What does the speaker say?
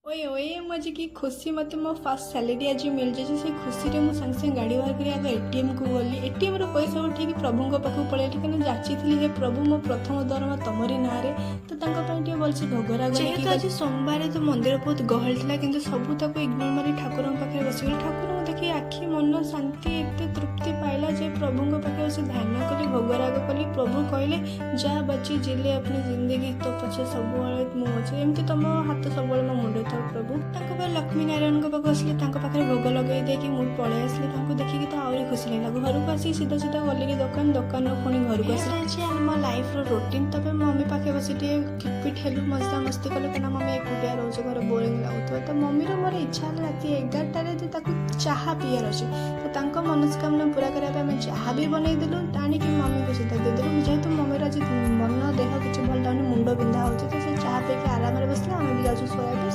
ओए ओए मुझे कि खुशी मत मो फास्ट सैलरी आज मिल जाए से खुशी रे मुझे संगे गाड़ी बाहर कर आगे एटीएम को गली एटीएम रो पैसा उठेक प्रभु पाखक पलि कहीं जाची हे प्रभु मो प्रथम दरमा तमरी ना तो भलसे भोगराग जेहेतु आज सोमवार तो मंदिर बहुत गहल था कि सब तक इग्नोर मारी ठाकुर पाखे बसगली ठाकुर देखिए आखि मन शांति एत तृप्ति पाइला जे प्रभु पाखे बस ध्यान कली भोगराग कली प्रभु कहले जा बची जिले अपनी जिंदगी तो पछे सब मुझे एमती तुम हाथ सब मो मुंडे था प्रभु लक्ष्मी नारायण पाक आसली पाखे भोग लगे देकी मुझे पलि आसली देखिकी तो आहरी खुशी लगे घर को आसी सीधा सीधा गली दुकान दुकान पुणी घर को आसी आम लाइफ रोटीन तब मम्मी पाखे बस किटपिट हेलु मजा मस्ती कलु क्या मम्मी एकुटिया रोज घर बोरिंग लगुव तो मम्मी मोर इच्छा रात 11 चाहा पीआर अच्छे तो मनस्कामना पूरा करने चाहा भी बनईदेलु टाणी मम्मी को सीधा देदेलु जेहेतु मम्मी आज मन देह किसी भल लगुनि मुंड बिंधा हो तो से चाहा पीके आराम बसला आम भी जाऊँ शोया